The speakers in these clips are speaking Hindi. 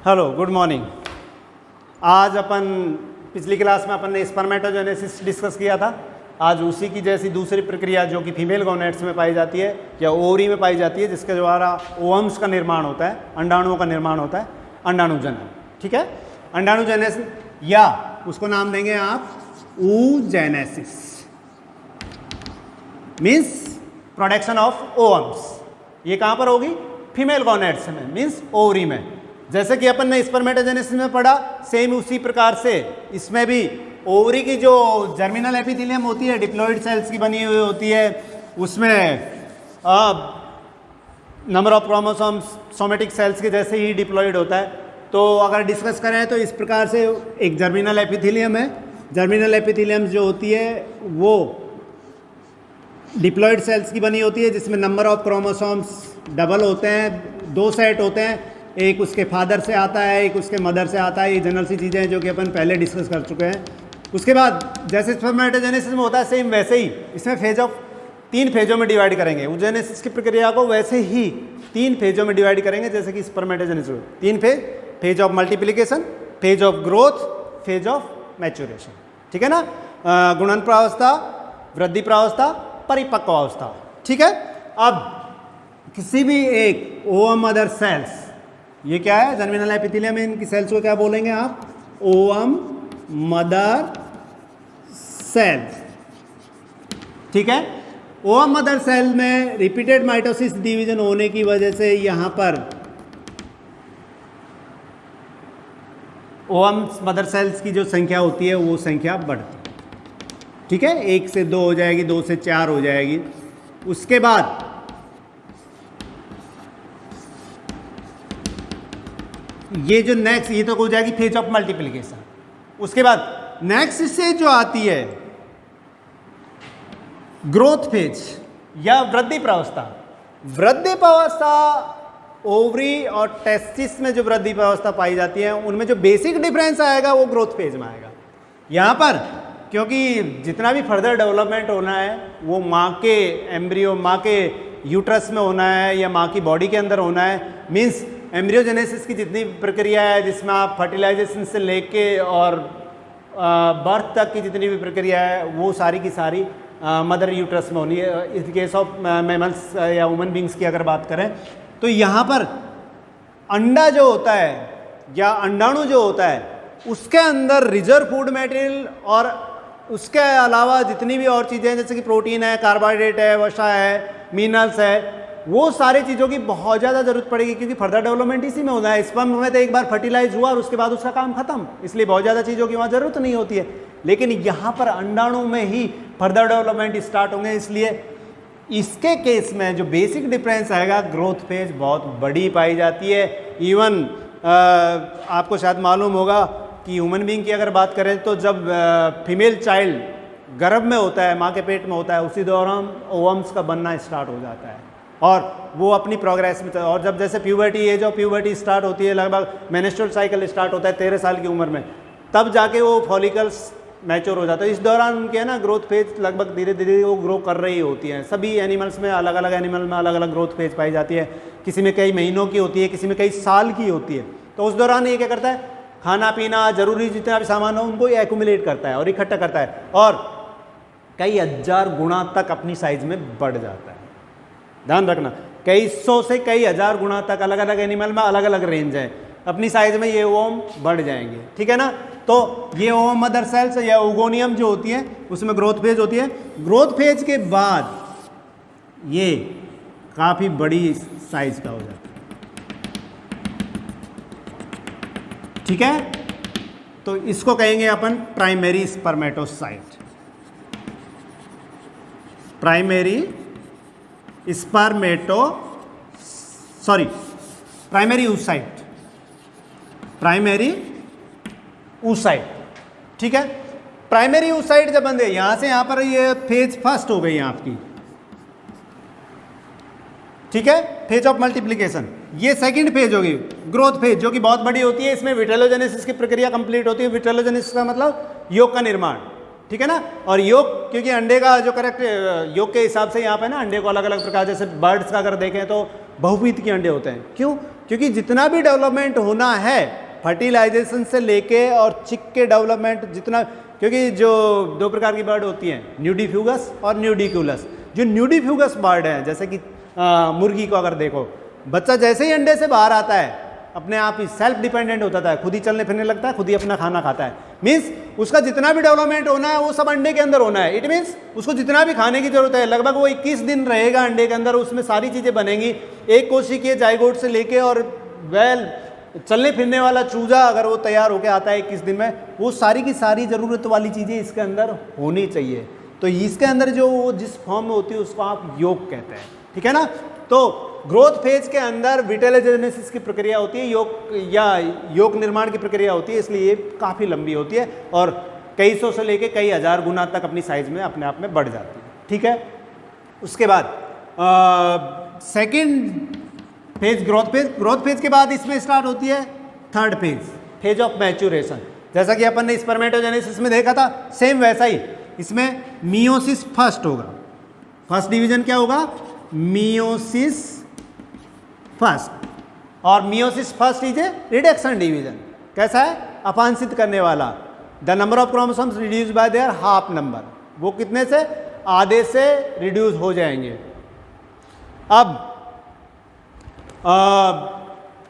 Hello, good morning. आज अपन पिछली क्लास में अपन ने स्पर्मेटोजेनेसिस डिस्कस किया था। आज उसी की जैसी दूसरी प्रक्रिया जो कि फीमेल गोनेट्स में पाई जाती है या ओवरी में पाई जाती है, जिसके द्वारा ओवम्स का निर्माण होता है, अंडाणुओं का निर्माण होता है, अंडाणुजनन। ठीक है, अंडाणुजेनेसिस या उसको नाम देंगे आप oogenesis, मीन्स प्रोडक्शन ऑफ ओवम्स। ये कहाँ पर होगी? फीमेल गोनेट्स में, मीन्स ओवरी में। जैसे कि अपन ने स्पर्मेटोजेनेसिस में पढ़ा, सेम उसी प्रकार से इसमें भी ओवरी की जो जर्मिनल एपिथेलियम होती है, डिप्लॉइड सेल्स की बनी हुई होती है, उसमें number of chromosomes somatic cells के जैसे ही डिप्लॉइड होता है। तो अगर डिस्कस करें तो इस प्रकार से एक जर्मिनल एपिथेलियम है। जर्मिनल एपिथेलियम जो होती है वो डिप्लॉइड सेल्स की बनी होती है, जिसमें नंबर ऑफ क्रोमोसोम्स डबल होते हैं, 2 सेट होते हैं, एक उसके फादर से आता है, एक उसके मदर से आता है। ये जनरल सी चीज़ें हैं जो कि अपन पहले डिस्कस कर चुके हैं। उसके बाद जैसे स्पर्मेटोजेनेसिस में होता है, सेम वैसे ही इसमें फेज ऑफ 3 फेजों में डिवाइड करेंगे। oogenesis की प्रक्रिया को वैसे ही 3 फेजों में डिवाइड करेंगे, जैसे कि spermatogenesis. 3 phase: phase of multiplication, phase of growth, phase of maturation. ठीक है ना? गुणन प्रावस्था, वृद्धि प्रावस्था, परिपक्व अवस्था। ठीक है। अब किसी भी एक ओवम मदर सेल्स, ये क्या है? जर्मिनल एपिथेलियम में इनकी सेल्स को क्या बोलेंगे आप? Ovum mother sales. ठीक है। ओवम मदर सेल में रिपीटेड माइटोसिस डिवीजन होने की वजह से यहां पर ओवम मदर सेल्स की जो संख्या होती है वो संख्या बढ़ती है। ठीक है, 1 से 2 हो जाएगी, 2 से 4 हो जाएगी। उसके बाद ये जो नेक्स्ट, ये तो हो जाएगी फेज ऑफ मल्टीप्लिकेशन। उसके बाद नेक्स्ट से जो आती है ग्रोथ फेज या वृद्धि प्रावस्था। वृद्धि प्रावस्था ओवरी और टेस्टिस में जो वृद्धि प्रावस्था पाई जाती है, उनमें जो बेसिक डिफरेंस आएगा वो ग्रोथ फेज में आएगा। यहां पर क्योंकि जितना भी फर्दर डेवलपमेंट होना है वो माँ के एम्ब्रियो, माँ के यूट्रस में होना है या माँ की बॉडी के अंदर होना है। मीन्स एम्ब्रियोजेनेसिस की जितनी प्रक्रिया है, जिसमें आप फर्टिलाइजेशन से लेके और बर्थ तक की जितनी भी प्रक्रिया है, वो सारी की सारी मदर यूट्रस में होनी है। इन केस ऑफ मैमल्स या वुमन बींग्स की अगर बात करें तो यहाँ पर अंडा जो होता है या अंडाणु जो होता है, उसके अंदर रिजर्व फूड मटेरियल और उसके अलावा जितनी भी और चीज़ें जैसे कि प्रोटीन है, कार्बोहाइड्रेट है, वसा है, मिनरल्स है, वो सारी चीज़ों की बहुत ज़्यादा जरूरत पड़ेगी, क्योंकि फर्दर डेवलपमेंट इसी में होना है। स्पर्म में तो एक बार फर्टिलाइज हुआ और उसके बाद उसका काम खत्म, इसलिए बहुत ज़्यादा चीज़ों की वहाँ ज़रूरत नहीं होती है। लेकिन यहाँ पर अंडाणु में ही फर्दर डेवलपमेंट स्टार्ट होंगे, इसलिए इसके केस में जो बेसिक डिफरेंस आएगा, ग्रोथ फेज बहुत बड़ी पाई जाती है। इवन आपको शायद मालूम होगा कि ह्यूमन बीइंग की अगर बात करें तो जब फीमेल चाइल्ड गर्भ में होता है, माँ के पेट में होता है, उसी दौरान ओवम्स का बनना स्टार्ट हो जाता है और वो अपनी प्रोग्रेस में। और जब जैसे puberty, age of puberty start होती है, लगभग मेंस्ट्रुअल साइकिल स्टार्ट होता है 13 साल की उम्र में, तब जाके वो फॉलिकल्स मैच्योर हो जाता है। इस दौरान उनके है ना ग्रोथ फेज लगभग धीरे धीरे वो ग्रो कर रही होती हैं। सभी एनिमल्स में, अलग अलग एनिमल में अलग अलग ग्रोथ फेज पाई जाती है। किसी में कई महीनों की होती है, किसी में कई साल की होती है। तो उस दौरान ये क्या करता है? खाना पीना, जरूरी जितना भी सामान हो उनको एक्यूमुलेट करता है और इकट्ठा करता है और कई हजार गुना तक अपनी साइज में बढ़ जाता है। ध्यान रखना, कई 100 से कई हजार गुना तक अलग अलग एनिमल में अलग अलग रेंज है, अपनी साइज में ये ओवम बढ़ जाएंगे। ठीक है ना? तो ये ओवम मदर सेल्स या ओगोनियम जो होती है, उसमें ग्रोथ फेज होती है। ग्रोथ फेज के बाद ये काफी बड़ी साइज का हो जाता है। ठीक है, तो इसको कहेंगे अपन primary spermatocyte. Primary oocyte, primary oocyte। ठीक है, प्राइमरी oocyte जब बंदे यहां से यहां पर, ये फेज फर्स्ट हो गई आपकी। ठीक है, फेज ऑफ मल्टीप्लिकेशन। ये सेकंड फेज होगी, ग्रोथ फेज, जो कि बहुत बड़ी होती है। इसमें विट्रेलोजेनेसिस की प्रक्रिया कंप्लीट होती है। विट्रेलोजेनेसिस का मतलब योग का निर्माण। ठीक है ना? और योग, क्योंकि अंडे का जो करेक्ट योग के हिसाब से यहाँ पे ना अंडे को अलग अलग प्रकार, जैसे बर्ड्स का अगर देखें तो बहुविध के अंडे होते हैं। क्यों? क्योंकि जितना भी डेवलपमेंट होना है फर्टिलाइजेशन से लेके और चिक के डेवलपमेंट जितना, क्योंकि जो दो प्रकार की बर्ड होती हैं न्यूडिफ्यूगस और न्यूडिक्यूलस। जो न्यूडिफ्यूगस बर्ड है जैसे कि मुर्गी को अगर देखो, बच्चा जैसे ही अंडे से बाहर आता है अपने आप ही सेल्फ डिपेंडेंट होता है, खुद ही चलने फिरने लगता है, खुद ही अपना खाना खाता है। मीन्स उसका जितना भी डेवलपमेंट होना है वो सब अंडे के अंदर होना है। इट मीन्स उसको जितना भी खाने की जरूरत है लगभग वो 21 दिन रहेगा अंडे के अंदर, उसमें सारी चीज़ें बनेंगी। एक कोशिकीय जाइगोट से लेके और वेल चलने फिरने वाला चूजा अगर वो तैयार होकर आता है 21 दिन में, वो सारी की सारी ज़रूरत वाली चीज़ें इसके अंदर होनी चाहिए। तो इसके अंदर जो जिस फॉर्म में होती है उसको आप योग कहते हैं, ठीक है ना। तो ग्रोथ फेज के अंदर विटेलोजेनेसिस की प्रक्रिया होती है, योग निर्माण की प्रक्रिया होती है, इसलिए ये काफ़ी लंबी होती है और कई सौ से लेके कई हज़ार गुना तक अपनी साइज में अपने आप में बढ़ जाती है, ठीक है। उसके बाद सेकंड फेज ग्रोथ फेज के बाद इसमें स्टार्ट होती है third phase, phase of maturation. जैसा कि अपन ने स्पर्मेटोजेनेसिस में देखा था सेम वैसा ही इसमें मियोसिस फर्स्ट होगा। फर्स्ट डिवीजन क्या होगा? Meiosis first. और meiosis first is a reduction division. कैसा है? अपांशित करने वाला। The number of chromosomes reduce by their half number, वो कितने से? आधे से रिड्यूस हो जाएंगे। अब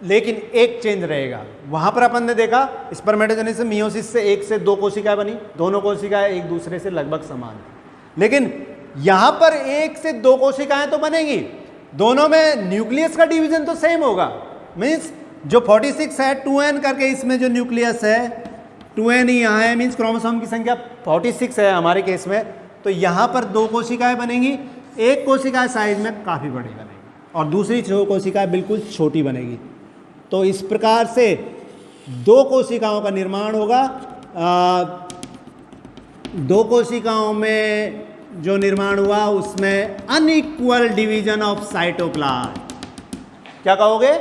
लेकिन एक चेंज रहेगा, वहां पर अपन ने देखा स्पर्मेटोजेनेसिस मियोसिस से 1 से 2 कोशिकाएं बनी, दोनों कोशिकाएं एक दूसरे से लगभग समान है। लेकिन यहां पर 1 से 2 कोशिकाएं तो बनेगी, दोनों में न्यूक्लियस का डिवीजन तो सेम होगा। मीन्स जो 46 है 2n करके, इसमें जो न्यूक्लियस है 2n ही यहाँ है, मीन्स क्रोमोसोम की संख्या 46 है हमारे केस में। तो यहाँ पर 2 कोशिकाएं बनेंगी, एक कोशिका साइज में काफ़ी बड़ी बनेगी और दूसरी कोशिका बिल्कुल छोटी बनेगी। तो इस प्रकार से 2 कोशिकाओं का निर्माण होगा। 2 कोशिकाओं में जो निर्माण हुआ उसमें अनइक्वल डिवीजन ऑफ साइटोप्लाज्म। क्या कहोगे?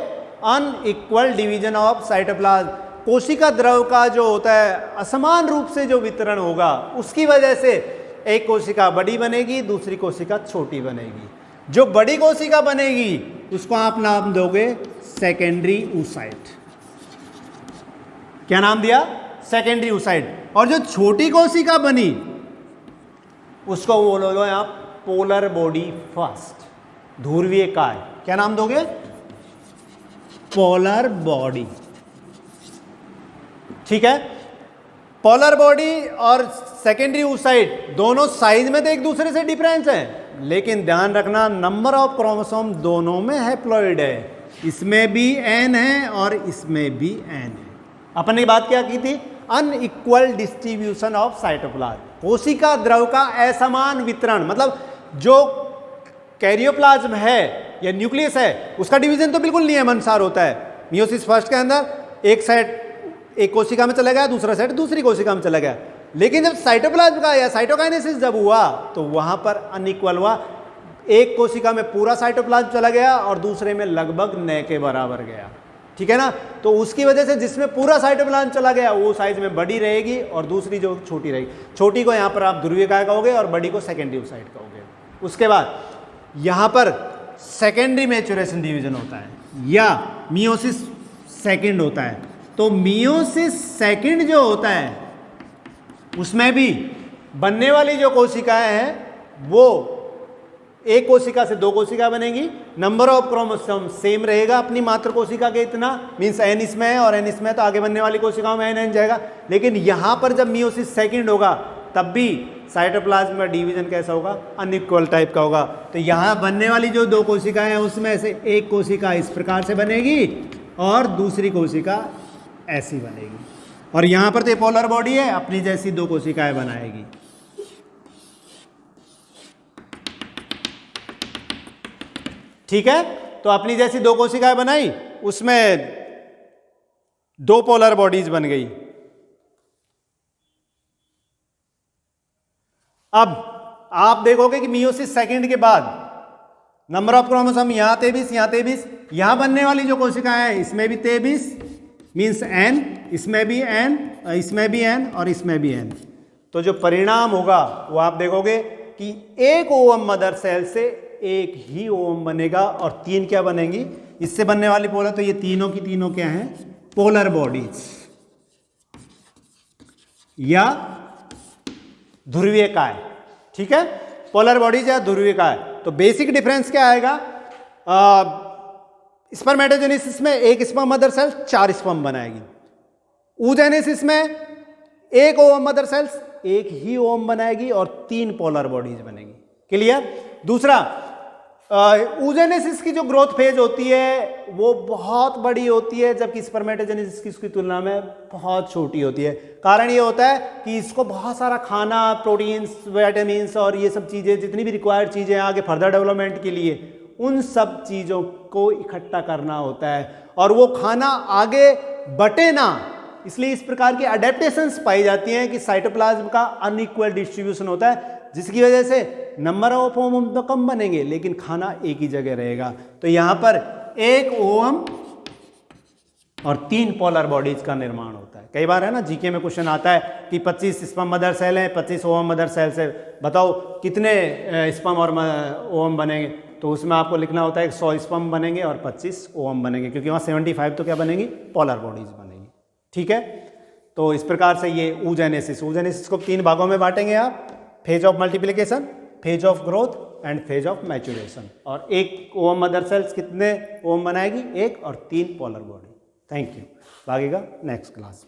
Unequal division of cytoplasm. कोशिका द्रव का जो होता है असमान रूप से जो वितरण होगा, उसकी वजह से एक कोशिका बड़ी बनेगी, दूसरी कोशिका छोटी बनेगी। जो बड़ी कोशिका बनेगी उसको आप नाम दोगे सेकेंडरी oocyte। क्या नाम दिया? Secondary oocyte। और जो छोटी कोशिका बनी उसको बोलो लो आप पोलर बॉडी फर्स्ट, ध्रुवीय काय। क्या नाम दोगे? पोलर बॉडी, ठीक है। पोलर बॉडी और सेकेंडरी oocyte दोनों साइज में तो एक दूसरे से डिफरेंस है, लेकिन ध्यान रखना नंबर ऑफ क्रोमोसोम दोनों में हैप्लॉइड है। इसमें भी n है और इसमें भी n है। अपन ने बात क्या की थी? Unequal distribution of cytoplasm. कोशिका द्रव का असमान वितरण, मतलब जो कैरियोप्लाज्म है या न्यूक्लियस है उसका डिवीजन तो बिल्कुल नियमानुसार होता है। मियोसिस फर्स्ट के अंदर एक साइड एक कोशिका में चला गया, दूसरा साइड दूसरी कोशिका में चला गया। लेकिन जब साइटोप्लाज्म का या साइटोकाइनेसिस जब हुआ तो वहां पर अनइक्वल हुआ। एक कोशिका में पूरा साइटोप्लाज्म चला गया और दूसरे में लगभग न के बराबर गया, ठीक है ना। तो उसकी वजह से जिसमें पूरा साइटोप्लाज्म चला गया वो साइज में बड़ी रहेगी और दूसरी जो छोटी रहेगी, छोटी को यहाँ पर आप ध्रुवीय काय कहोगे और बड़ी को सेकेंडरी oocyte कहोगे। उसके बाद यहाँ पर सेकेंडरी मैच्योरेशन डिवीजन होता है या मियोसिस सेकेंड होता है। तो मियोसिस सेकेंड जो होता है उसमें भी बनने वाली जो कोशिकाएं हैं वो एक कोशिका से 2 कोशिका बनेगी। नंबर ऑफ क्रोमोसोम सेम रहेगा अपनी मात्र कोशिका के इतना, मीन्स n इसमें है और n इसमें है तो आगे बनने वाली कोशिकाओं में n जाएगा। लेकिन यहां पर जब मियोसिस सेकंड होगा तब भी साइटोप्लाज्म का डिवीजन कैसा होगा? अनइक्वल टाइप का होगा। तो यहां बनने वाली जो 2 कोशिकाएं हैं उसमें से एक कोशिका इस प्रकार से बनेगी और दूसरी कोशिका ऐसी बनेगी। और यहां पर तो पोलर बॉडी है, अपनी जैसी 2 कोशिकाएं बनाएगी। ठीक है, तो अपनी जैसी 2 कोशिकाएं बनाई, उसमें 2 पोलर बॉडीज बन गई। अब आप देखोगे कि मियोसिस सेकंड के बाद नंबर ऑफ क्रोमोसोम यहां 23, यहां 23, यहां बनने वाली जो कोशिकाएं हैं इसमें भी 23 मीन्स n, इसमें भी n, इसमें भी n और इसमें भी n। तो जो परिणाम होगा वो आप देखोगे कि एक ओवम मदर सेल से एक ही ओम बनेगा और 3 क्या बनेंगी इससे बनने वाली पोलर, तो ये तीनों की तीनों क्या हैं, पोलर बॉडीज या ध्रुवीयकाय। ठीक है, पोलर बॉडीज या ध्रुवीयकाय। तो बेसिक डिफरेंस क्या आएगा, स्पर्मेटोजेनेसिस में एक स्पर्म मदर सेल 4 स्पर्म बनाएगी, oogenesis में एक ओवम मदर सेल्स एक ही ओवम बनाएगी और 3 पोलर बॉडीज बनेगी। क्लियर। दूसरा, oogenesis की जो ग्रोथ फेज होती है वो बहुत बड़ी होती है, जबकि स्पर्मेटोजेनेसिस की उसकी तुलना में बहुत छोटी होती है। कारण ये होता है कि इसको बहुत सारा खाना, प्रोटीन्स, विटामिन्स और ये सब चीज़ें, जितनी भी रिक्वायर्ड चीज़ें आगे फर्दर डेवलपमेंट के लिए, उन सब चीज़ों को इकट्ठा करना होता है और वो खाना आगे बटे ना, इसलिए इस प्रकार की अडेप्टेशंस पाई जाती हैं कि साइटोप्लाज्म का अनइक्वल डिस्ट्रीब्यूशन होता है, जिसकी वजह से नंबर ऑफ ओवम तो कम बनेंगे लेकिन खाना एक ही जगह रहेगा। तो यहां पर एक ओवम और 3 पोलर बॉडीज का निर्माण होता है। कई बार है ना, जीके में क्वेश्चन आता है कि 25 स्पर्म मदर सेल है, 25 ओवम मदर सेल से, बताओ कितने स्पर्म और ओवम बनेंगे, तो उसमें आपको लिखना होता है 100 स्पर्म बनेंगे और 25 ओवम बनेंगे, क्योंकि वहाँ 75 तो क्या बनेंगी, पोलर बॉडीज बनेंगी। ठीक है, तो इस प्रकार से ये oogenesis को 3 भागों में बांटेंगे आप, phase of multiplication, phase of growth and phase of maturation. और एक ओवम मदर सेल्स कितने ओवम बनाएगी, 1 और 3 पोलर बॉडी। Thank you. आगेगा नेक्स्ट क्लास।